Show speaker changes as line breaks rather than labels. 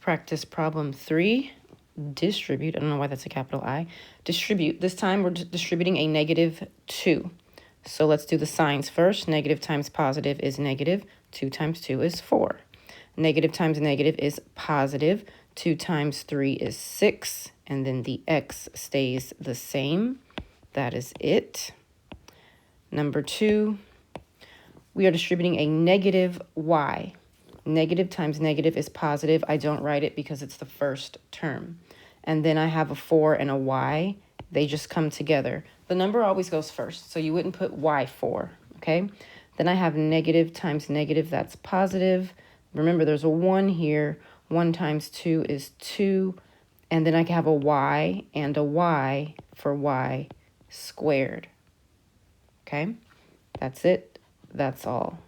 Practice problem 3, distribute. I don't know why that's a capital I. Distribute. This time we're distributing a -2. So let's do the signs first. Negative times positive is negative. 2 times 2 is 4. Negative times negative is positive. 2 times 3 is 6. And then the x stays the same. That is it. Number 2, we are distributing a negative y. Negative times negative is positive. I don't write it because it's the first term. And then I have a 4 and a y. They just come together. The number always goes first, so you wouldn't put y4, okay? Then I have negative times negative, that's positive. Remember, there's a 1 here. 1 times 2 is 2. And then I have a y and a y for y squared. Okay? That's it. That's all.